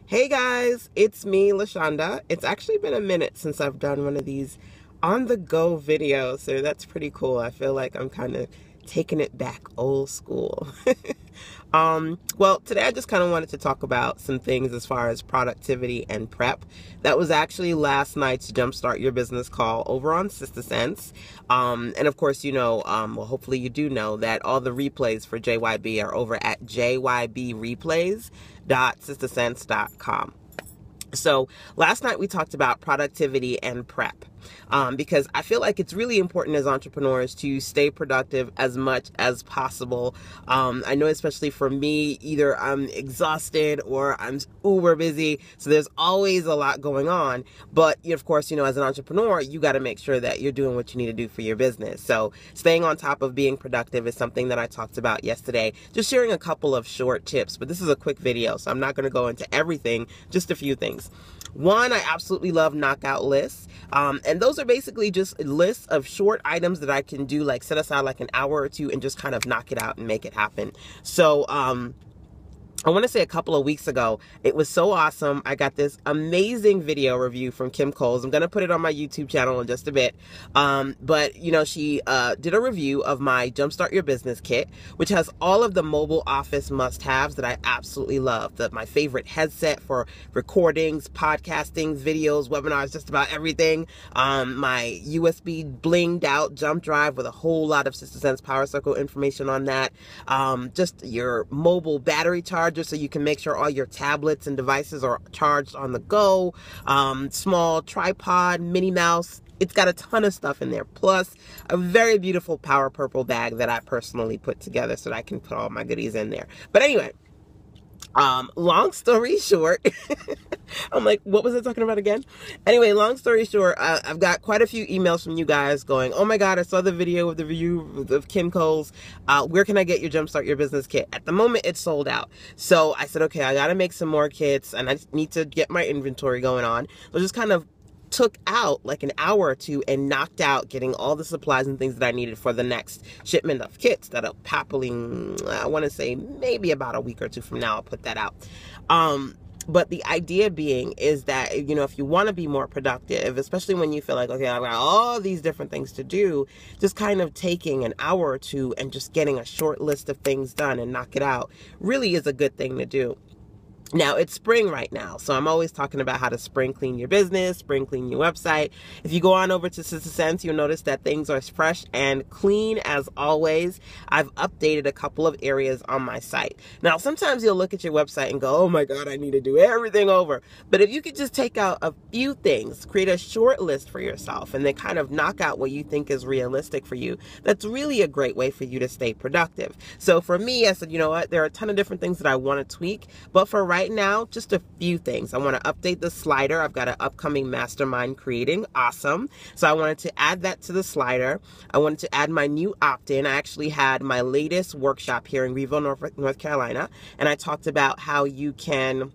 Hey guys, it's me, LaShanda. It's actually been a minute since I've done one of these on-the-go videos, so that's pretty cool. I feel like I'm kind of taking it back old school. Well, today I just kind of wanted to talk about some things as far as productivity and prep. That was actually last night's Jumpstart Your Business call over on Sister Sense. And of course, you know, well, hopefully you do know that all the replays for JYB are over at jybreplays.sistersense.com. So last night we talked about productivity and prep because I feel like it's really important as entrepreneurs to stay productive as much as possible. I know especially for me, either I'm exhausted or I'm uber busy, so there's always a lot going on. But of course, you know, as an entrepreneur, you got to make sure that you're doing what you need to do for your business. So staying on top of being productive is something that I talked about yesterday, just sharing a couple of short tips. But this is a quick video, so I'm not going to go into everything, just a few things. One, I absolutely love knockout lists. And those are basically just lists of short items that I can do, like set aside like an hour or two and just kind of knock it out and make it happen. So, I want to say a couple of weeks ago, it was so awesome. I got this amazing video review from Kim Coles. I'm going to put it on my YouTube channel in just a bit. But, you know, she did a review of my Jumpstart Your Business kit, which has all of the mobile office must-haves that I absolutely love. My favorite headset for recordings, podcasting, videos, webinars, just about everything. My USB blinged out jump drive with a whole lot of Sister Sense Power Circle information on that. Just your mobile battery charger, so you can make sure all your tablets and devices are charged on the go. Small tripod, Minnie Mouse. It's got a ton of stuff in there. Plus, a very beautiful Power Purple bag that I personally put together so that I can put all my goodies in there. But anyway, long story short, I'm like, what was I talking about again? Anyway, long story short, I've got quite a few emails from you guys going, oh my God, I saw the video of the review of Kim Coles. Where can I get your Jumpstart Your Business kit? At the moment, it's sold out. So I said, okay, I got to make some more kits and I need to get my inventory going on. So just kind of took out like an hour or two and knocked out getting all the supplies and things that I needed for the next shipment of kits that'll happily, I want to say maybe about a week or two from now, I'll put that out. But the idea being is that, you know, if you want to be more productive, especially when you feel like, okay, I've got all these different things to do, just kind of taking an hour or two and just getting a short list of things done and knock it out really is a good thing to do. Now, it's spring right now, so I'm always talking about how to spring clean your business, spring clean your website. If you go on over to Sister Sense, you'll notice that things are fresh and clean as always. I've updated a couple of areas on my site. Now, sometimes you'll look at your website and go, oh my God, I need to do everything over. But if you could just take out a few things, create a short list for yourself, and then kind of knock out what you think is realistic for you, that's really a great way for you to stay productive. So for me, I said, you know what, there are a ton of different things that I want to tweak, but for right now, just a few things. I want to update the slider. I've got an upcoming mastermind creating. Awesome. So I wanted to add that to the slider. I wanted to add my new opt-in. I actually had my latest workshop here in Greenville, North Carolina, and I talked about how you can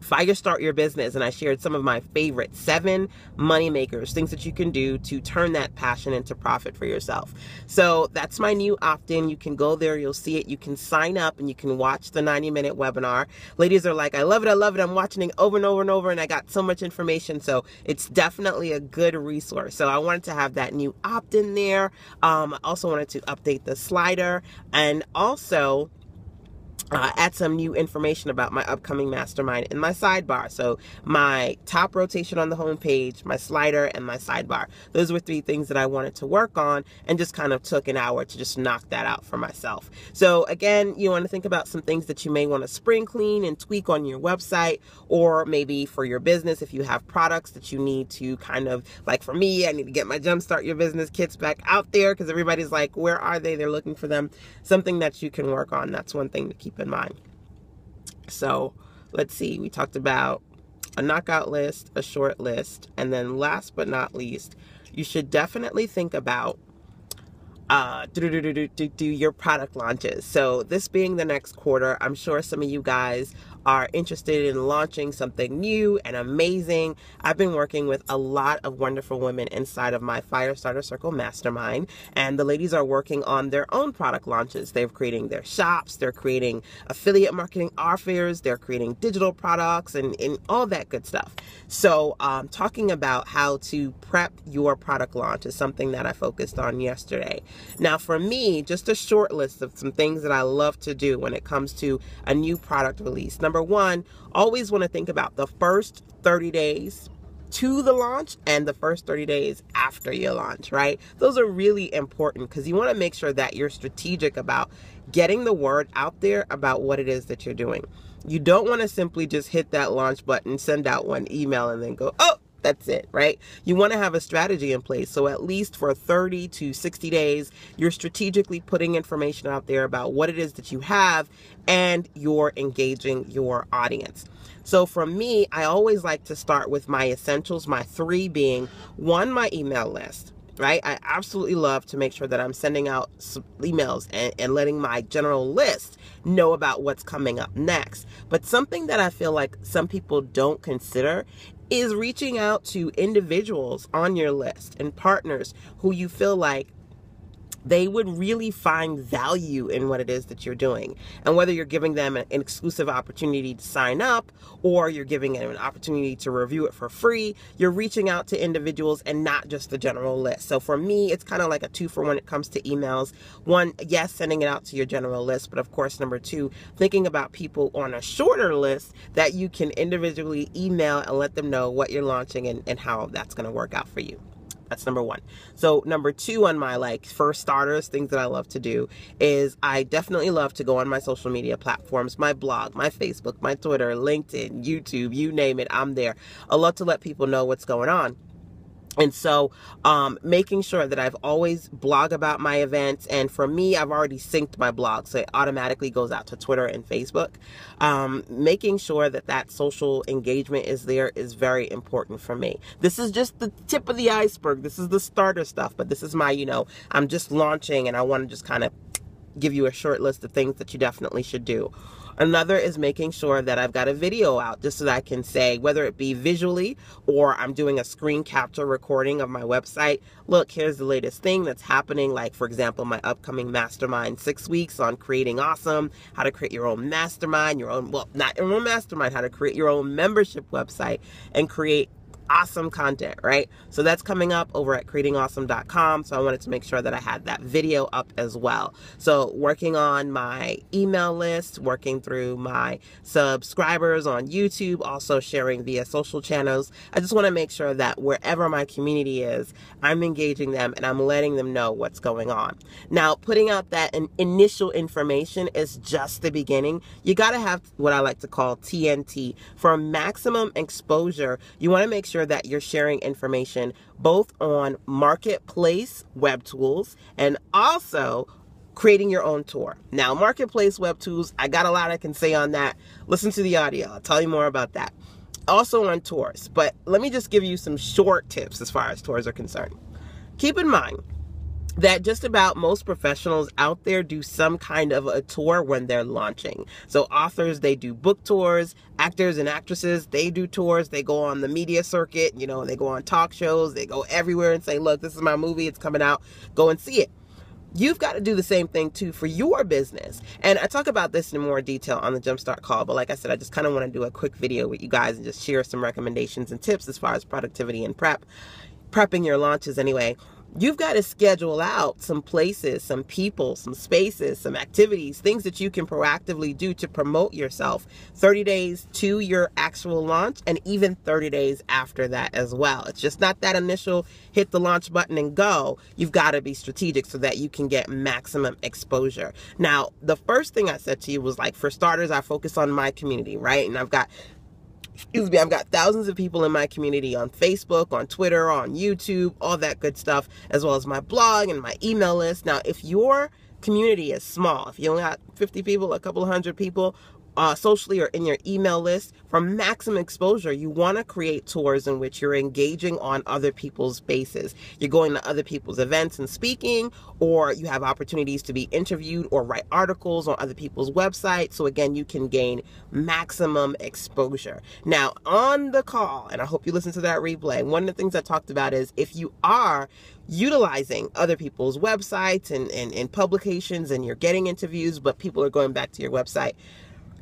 fire start your business, and I shared some of my favorite 7 money makers, things that you can do to turn that passion into profit for yourself. So that's my new opt-in. You can go there, you'll see it, you can sign up, and you can watch the 90-minute webinar. Ladies are like, I love it, I'm watching it over and over and over, and I got so much information, so it's definitely a good resource. So I wanted to have that new opt-in there. I also wanted to update the slider, and also add some new information about my upcoming mastermind in my sidebar. So my top rotation on the home page, my slider, and my sidebar. Those were 3 things that I wanted to work on, and just kind of took an hour to just knock that out for myself. So again, you want to think about some things that you may want to spring clean and tweak on your website, or maybe for your business if you have products that you need to kind of, like for me, I need to get my Jumpstart Your Business kits back out there because everybody's like, where are they? They're looking for them. Something that you can work on. That's one thing to keep in mind. So let's see, we talked about a knockout list, a short list, and then last but not least, you should definitely think about do your product launches. So this being the next quarter, I'm sure some of you guys are interested in launching something new and amazing. I've been working with a lot of wonderful women inside of my Firestarter Circle Mastermind, and the ladies are working on their own product launches. They're creating their shops, they're creating affiliate marketing offers, they're creating digital products, and all that good stuff. So talking about how to prep your product launch is something that I focused on yesterday. Now for me, just a short list of some things that I love to do when it comes to a new product release. Number one, always want to think about the first 30 days to the launch and the first 30 days after your launch, right? Those are really important because you want to make sure that you're strategic about getting the word out there about what it is that you're doing. You don't want to simply just hit that launch button, send out one email, and then go, oh, that's it, right? You want to have a strategy in place. So at least for 30 to 60 days, you're strategically putting information out there about what it is that you have, and you're engaging your audience. So for me, I always like to start with my essentials, my three being, one, my email list, right? I absolutely love to make sure that I'm sending out emails and letting my general list know about what's coming up next. But something that I feel like some people don't consider is reaching out to individuals on your list and partners who you feel like they would really find value in what it is that you're doing. And whether you're giving them an exclusive opportunity to sign up, or you're giving them an opportunity to review it for free, you're reaching out to individuals and not just the general list. So for me, it's kind of like a 2-for-1 when it comes to emails. One, yes, sending it out to your general list, but of course, number two, thinking about people on a shorter list that you can individually email and let them know what you're launching and how that's going to work out for you. That's number one. So number two on my first starters, things that I love to do is I definitely love to go on my social media platforms, my blog, my Facebook, my Twitter, LinkedIn, YouTube, you name it, I'm there. I love to let people know what's going on. And so making sure that I've always blog about my events. And for me, I've already synced my blog, so it automatically goes out to Twitter and Facebook. Making sure that that social engagement is there is very important for me. This is just the tip of the iceberg. This is the starter stuff. But this is my, I'm just launching and I want to just kind of give you a short list of things that you definitely should do. Another is making sure that I've got a video out just so that I can say, whether it be visually or I'm doing a screen capture recording of my website, look, here's the latest thing that's happening. Like, for example, my upcoming mastermind, 6 weeks on creating awesome, how to create your own mastermind, not your own mastermind, how to create your own membership website and create awesome content, right? So that's coming up over at creatingawesome.com. So I wanted to make sure that I had that video up as well. So working on my email list, working through my subscribers on YouTube, also sharing via social channels. I just want to make sure that wherever my community is, I'm engaging them and I'm letting them know what's going on. Now, putting out that initial information is just the beginning. You got to have what I like to call TNT. For maximum exposure, you want to make sure that you're sharing information both on marketplace web tools and also creating your own tour. Now, marketplace web tools, I got a lot I can say on that. Listen to the audio. I'll tell you more about that. Also on tours, but let me just give you some short tips as far as tours are concerned. Keep in mind that just about most professionals out there do some kind of a tour when they're launching. So authors, they do book tours. Actors and actresses, they do tours. They go on the media circuit, they go on talk shows. They go everywhere and say, look, this is my movie. It's coming out. Go and see it. You've got to do the same thing too for your business. And I talk about this in more detail on the Jumpstart call, but like I said, I just kind of want to do a quick video with you guys and just share some recommendations and tips as far as productivity and prepping your launches anyway. You've got to schedule out some places, some people, some spaces, some activities, things that you can proactively do to promote yourself 30 days to your actual launch and even 30 days after that as well. It's just not that initial hit the launch button and go. You've got to be strategic so that you can get maximum exposure. Now, the first thing I said to you was for starters, I focus on my community, right? And I've got thousands of people in my community on Facebook, on Twitter, on YouTube, all that good stuff, as well as my blog and my email list. Now, if your community is small, if you only got 50 people, a couple of hundred people, socially or in your email list. For maximum exposure, you want to create tours in which you're engaging on other people's bases. You're going to other people's events and speaking, or you have opportunities to be interviewed or write articles on other people's websites. So again, you can gain maximum exposure. Now, on the call, and I hope you listen to that replay, one of the things I talked about is if you are utilizing other people's websites and publications and you're getting interviews, but people are going back to your website,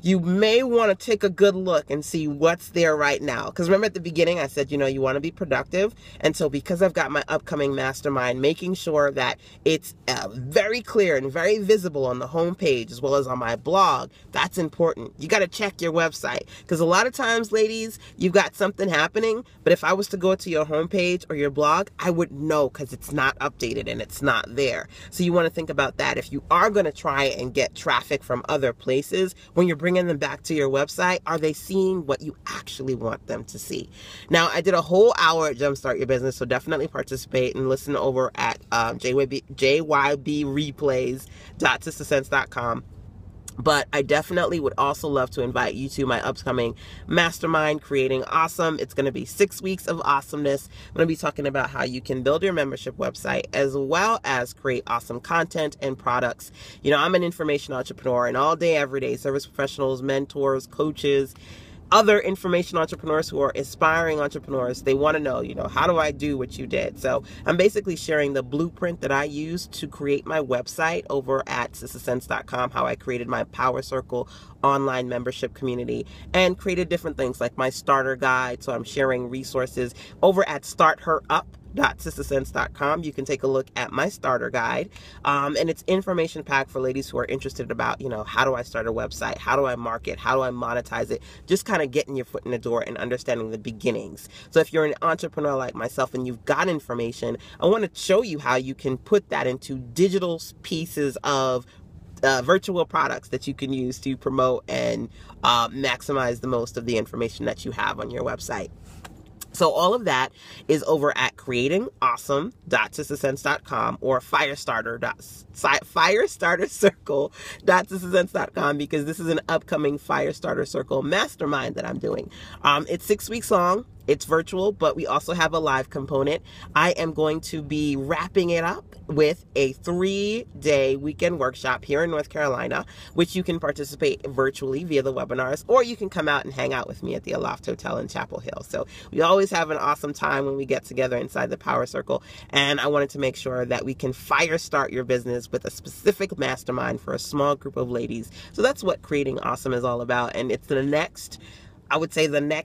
you may want to take a good look and see what's there right now. Because remember at the beginning, I said, you want to be productive. And so because I've got my upcoming mastermind, making sure that it's very clear and very visible on the homepage as well as on my blog, that's important. You got to check your website. Because a lot of times, ladies, you've got something happening. But if I was to go to your homepage or your blog, I wouldn't know because it's not updated and it's not there. So you want to think about that. If you are going to try and get traffic from other places, when you're bringing them back to your website, are they seeing what you actually want them to see? Now, I did a whole hour at Jumpstart Your Business, so definitely participate and listen over at jybreplays.sistersense.com. But I definitely would also love to invite you to my upcoming mastermind, Creating Awesome. It's going to be 6 weeks of awesomeness. I'm going to be talking about how you can build your membership website as well as create awesome content and products. I'm an information entrepreneur, and all day, every day, service professionals, mentors, coaches, other information entrepreneurs who are aspiring entrepreneurs, they want to know, how do I do what you did? So I'm basically sharing the blueprint that I used to create my website over at sistersense.com, how I created my Power Circle online membership community and created different things like my starter guide. So I'm sharing resources over at startherup.sistersense.com. You can take a look at my starter guide. And it's information packed for ladies who are interested about, how do I start a website? How do I market? How do I monetize it? Just kind of getting your foot in the door and understanding the beginnings. So if you're an entrepreneur like myself and you've got information, I want to show you how you can put that into digital pieces of virtual products that you can use to promote and maximize the most of the information that you have on your website. So all of that is over at creatingawesome.sistersense.com or firestartercircle.sistersense.com, because this is an upcoming Firestarter Circle mastermind that I'm doing. It's 6 weeks long. It's virtual, but we also have a live component. I am going to be wrapping it up with a 3-day weekend workshop here in North Carolina, which you can participate virtually via the webinars, or you can come out and hang out with me at the Aloft Hotel in Chapel Hill. So we always have an awesome time when we get together inside the Power Circle, and I wanted to make sure that we can fire start your business with a specific mastermind for a small group of ladies. So that's what Creating Awesome is all about, and it's the next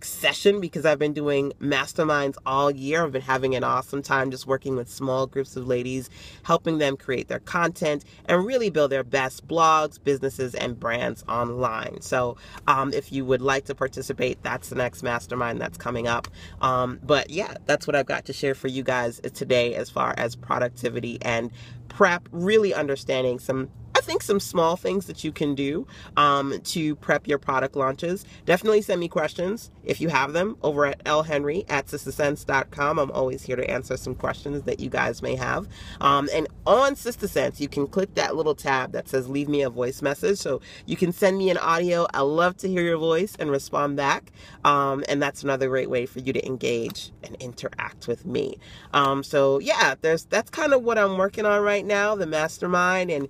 session, because I've been doing masterminds all year. I've been having an awesome time just working with small groups of ladies, helping them create their content and really build their best blogs, businesses, and brands online. So if you would like to participate, that's the next mastermind that's coming up. But yeah, that's what I've got to share for you guys today as far as productivity and prep, really understanding some small things that you can do to prep your product launches. Definitely send me questions if you have them over at lhenry@sistersense.com. I'm always here to answer some questions that you guys may have. And on Sister Sense, you can click that little tab that says leave me a voice message. So you can send me an audio. I love to hear your voice and respond back. And that's another great way for you to engage and interact with me. So yeah, that's kind of what I'm working on right now, the mastermind, and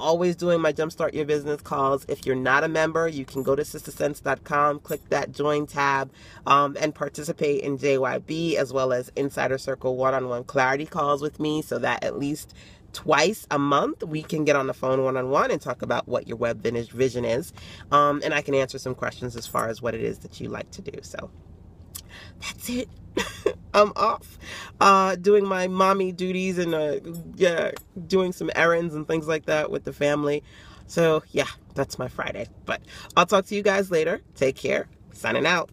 always doing my Jumpstart Your Business calls. If you're not a member, you can go to sistersense.com, click that join tab, and participate in JYB as well as Insider Circle one-on-one clarity calls with me, so that at least twice a month we can get on the phone one-on-one and talk about what your web vision is. And I can answer some questions as far as what it is that you like to do. So that's it. I'm off doing my mommy duties and doing some errands and things like that with the family. So yeah, that's my Friday. But I'll talk to you guys later. Take care. Signing out.